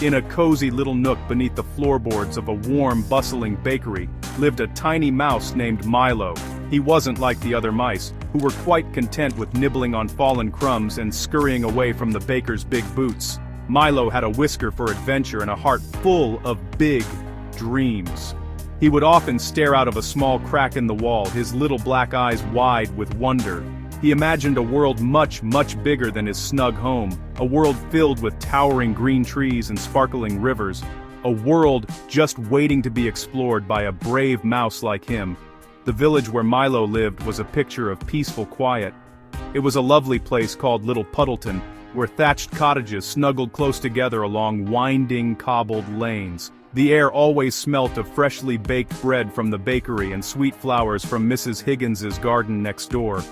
In a cozy little nook beneath the floorboards of a warm, bustling bakery, lived a tiny mouse named Milo. He wasn't like the other mice, who were quite content with nibbling on fallen crumbs and scurrying away from the baker's big boots. Milo had a whisker for adventure and a heart full of big dreams. He would often stare out of a small crack in the wall, his little black eyes wide with wonder. He imagined a world much, much bigger than his snug home, a world filled with towering green trees and sparkling rivers, a world just waiting to be explored by a brave mouse like him. The village where Milo lived was a picture of peaceful quiet. It was a lovely place called Little Puddleton, where thatched cottages snuggled close together along winding, cobbled lanes. The air always smelt of freshly baked bread from the bakery and sweet flowers from Mrs. Higgins's garden next door.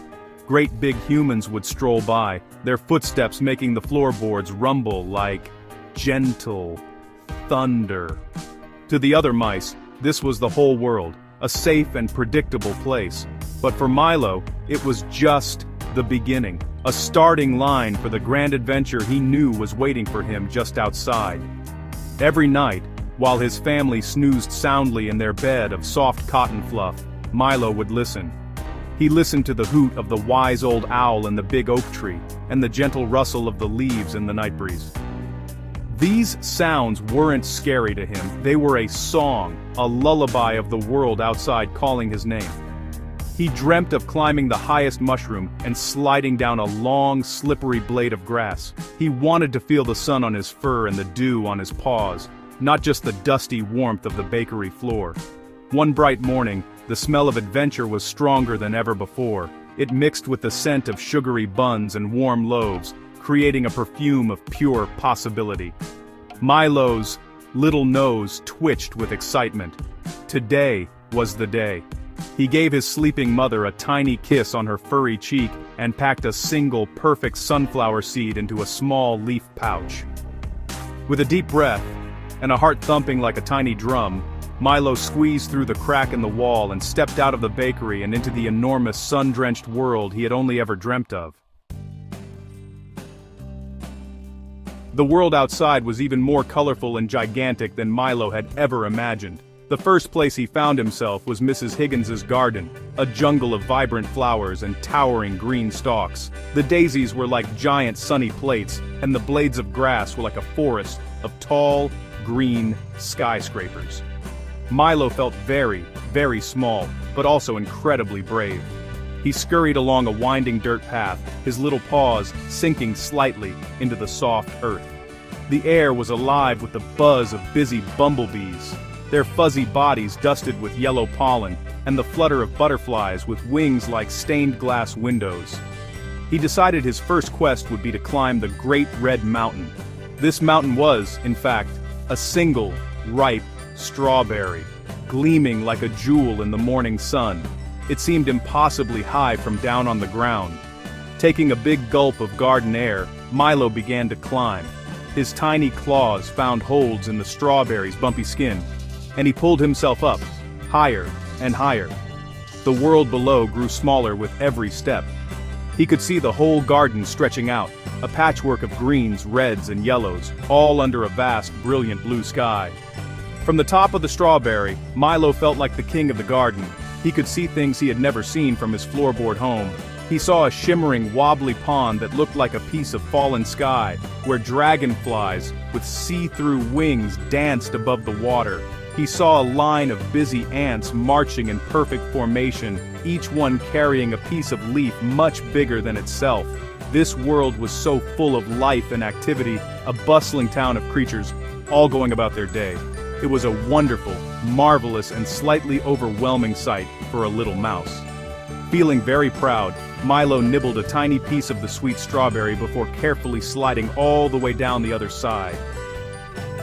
Great big humans would stroll by, their footsteps making the floorboards rumble like gentle thunder. To the other mice, this was the whole world, a safe and predictable place. But for Milo, it was just the beginning, a starting line for the grand adventure he knew was waiting for him just outside. Every night, while his family snoozed soundly in their bed of soft cotton fluff, Milo would listen. He listened to the hoot of the wise old owl in the big oak tree, and the gentle rustle of the leaves in the night breeze. These sounds weren't scary to him, they were a song, a lullaby of the world outside calling his name. He dreamt of climbing the highest mushroom and sliding down a long, slippery blade of grass. He wanted to feel the sun on his fur and the dew on his paws, not just the dusty warmth of the bakery floor. One bright morning, the smell of adventure was stronger than ever before. It mixed with the scent of sugary buns and warm loaves, creating a perfume of pure possibility. Milo's little nose twitched with excitement. Today was the day. He gave his sleeping mother a tiny kiss on her furry cheek and packed a single perfect sunflower seed into a small leaf pouch. With a deep breath, and a heart thumping like a tiny drum, Milo squeezed through the crack in the wall and stepped out of the bakery and into the enormous sun-drenched world he had only ever dreamt of. The world outside was even more colorful and gigantic than Milo had ever imagined. The first place he found himself was Mrs. Higgins's garden, a jungle of vibrant flowers and towering green stalks. The daisies were like giant sunny plates, and the blades of grass were like a forest of tall, green skyscrapers. Milo felt very, very small, but also incredibly brave. He scurried along a winding dirt path, his little paws sinking slightly into the soft earth. The air was alive with the buzz of busy bumblebees, their fuzzy bodies dusted with yellow pollen, and the flutter of butterflies with wings like stained glass windows. He decided his first quest would be to climb the Great Red Mountain. This mountain was, in fact, a single, ripe strawberry, gleaming like a jewel in the morning sun. It seemed impossibly high from down on the ground. Taking a big gulp of garden air, Milo began to climb. His tiny claws found holds in the strawberry's bumpy skin, and he pulled himself up, higher and higher. The world below grew smaller with every step. He could see the whole garden stretching out, a patchwork of greens, reds, and yellows, all under a vast, brilliant blue sky. From the top of the strawberry, Milo felt like the king of the garden. He could see things he had never seen from his floorboard home. He saw a shimmering, wobbly pond that looked like a piece of fallen sky, where dragonflies with see-through wings danced above the water. He saw a line of busy ants marching in perfect formation, each one carrying a piece of leaf much bigger than itself. This world was so full of life and activity, a bustling town of creatures, all going about their day. It was a wonderful, marvelous, and slightly overwhelming sight for a little mouse. Feeling very proud, Milo nibbled a tiny piece of the sweet strawberry before carefully sliding all the way down the other side.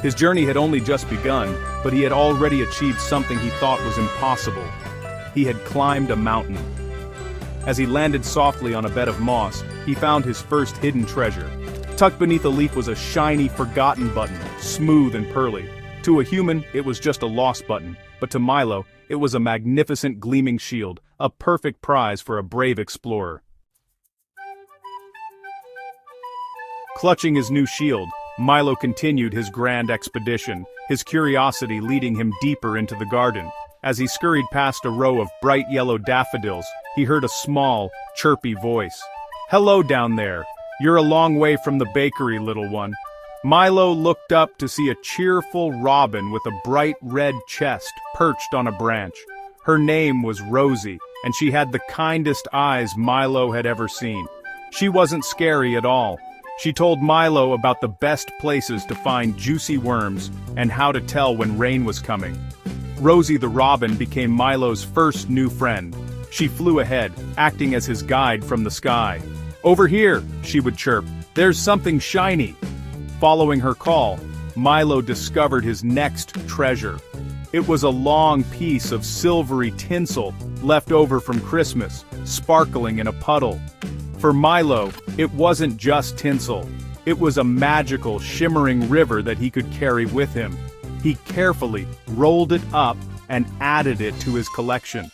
His journey had only just begun, but he had already achieved something he thought was impossible. He had climbed a mountain. As he landed softly on a bed of moss, he found his first hidden treasure. Tucked beneath a leaf was a shiny, forgotten button, smooth and pearly. To a human, it was just a lost button, but to Milo, it was a magnificent gleaming shield, a perfect prize for a brave explorer. Clutching his new shield, Milo continued his grand expedition, his curiosity leading him deeper into the garden. As he scurried past a row of bright yellow daffodils, he heard a small, chirpy voice. "Hello down there. You're a long way from the bakery, little one." Milo looked up to see a cheerful robin with a bright red chest perched on a branch. Her name was Rosie, and she had the kindest eyes Milo had ever seen. She wasn't scary at all. She told Milo about the best places to find juicy worms and how to tell when rain was coming. Rosie the robin became Milo's first new friend. She flew ahead, acting as his guide from the sky. "Over here," she would chirp. "There's something shiny." Following her call, Milo discovered his next treasure. It was a long piece of silvery tinsel left over from Christmas, sparkling in a puddle. For Milo, it wasn't just tinsel. It was a magical, shimmering river that he could carry with him. He carefully rolled it up and added it to his collection.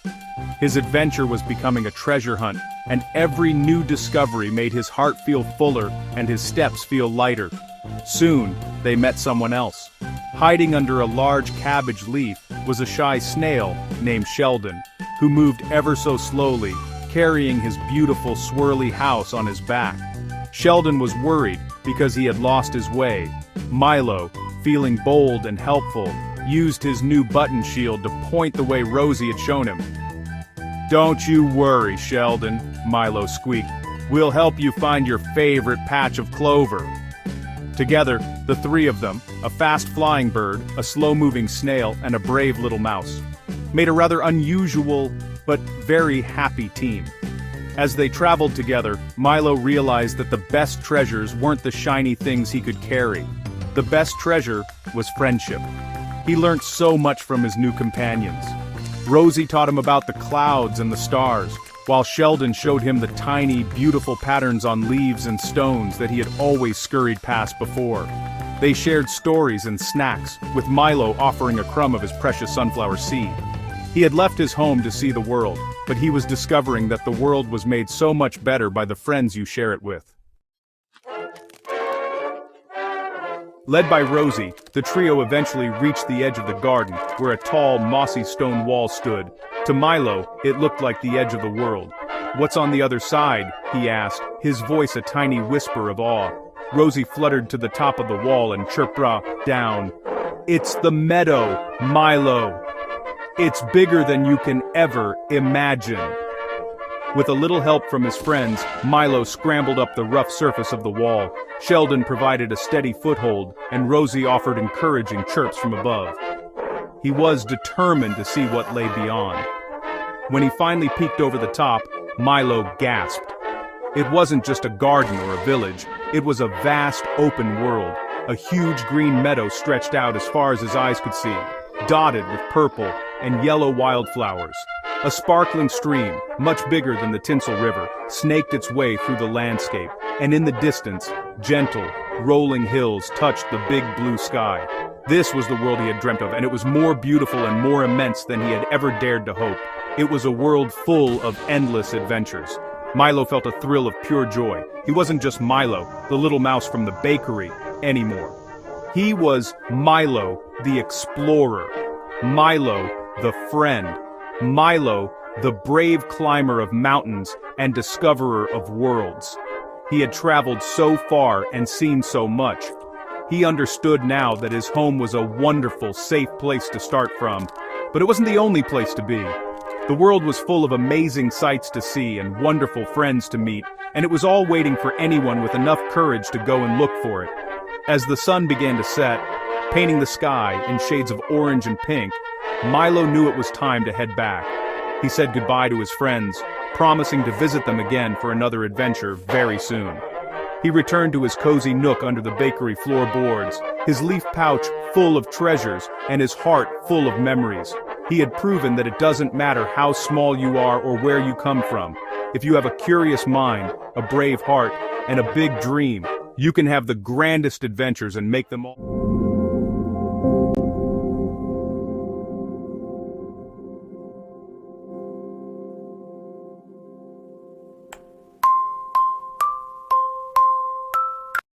His adventure was becoming a treasure hunt, and every new discovery made his heart feel fuller and his steps feel lighter. Soon, they met someone else. Hiding under a large cabbage leaf was a shy snail named Sheldon, who moved ever so slowly, carrying his beautiful swirly house on his back. Sheldon was worried because he had lost his way. Milo, feeling bold and helpful, used his new button shield to point the way Rosie had shown him. "Don't you worry, Sheldon," Milo squeaked. "We'll help you find your favorite patch of clover." Together, the three of them, a fast-flying bird, a slow-moving snail, and a brave little mouse, made a rather unusual but very happy team. As they traveled together, Milo realized that the best treasures weren't the shiny things he could carry. The best treasure was friendship. He learned so much from his new companions. Rosie taught him about the clouds and the stars, while Sheldon showed him the tiny, beautiful patterns on leaves and stones that he had always scurried past before. They shared stories and snacks, with Milo offering a crumb of his precious sunflower seed. He had left his home to see the world, but he was discovering that the world was made so much better by the friends you share it with. Led by Rosie, the trio eventually reached the edge of the garden, where a tall, mossy stone wall stood. To Milo, it looked like the edge of the world. "What's on the other side?" he asked, his voice a tiny whisper of awe. Rosie fluttered to the top of the wall and chirped down. "It's the meadow, Milo. It's bigger than you can ever imagine." With a little help from his friends, Milo scrambled up the rough surface of the wall. Sheldon provided a steady foothold, and Rosie offered encouraging chirps from above. He was determined to see what lay beyond. When he finally peeked over the top, Milo gasped. It wasn't just a garden or a village, it was a vast open world. A huge green meadow stretched out as far as his eyes could see, dotted with purple and yellow wildflowers. A sparkling stream, much bigger than the Tinsel River, snaked its way through the landscape, and in the distance, gentle, rolling hills touched the big blue sky. This was the world he had dreamt of, and it was more beautiful and more immense than he had ever dared to hope. It was a world full of endless adventures. Milo felt a thrill of pure joy. He wasn't just Milo, the little mouse from the bakery, anymore. He was Milo, the explorer. Milo, the friend. Milo, the brave climber of mountains and discoverer of worlds. He had traveled so far and seen so much. He understood now that his home was a wonderful, safe place to start from, but it wasn't the only place to be. The world was full of amazing sights to see and wonderful friends to meet, and it was all waiting for anyone with enough courage to go and look for it. As the sun began to set, painting the sky in shades of orange and pink, Milo knew it was time to head back. He said goodbye to his friends, promising to visit them again for another adventure very soon. He returned to his cozy nook under the bakery floorboards, his leaf pouch full of treasures and his heart full of memories. He had proven that it doesn't matter how small you are or where you come from. If you have a curious mind, a brave heart, and a big dream, you can have the grandest adventures and make them all.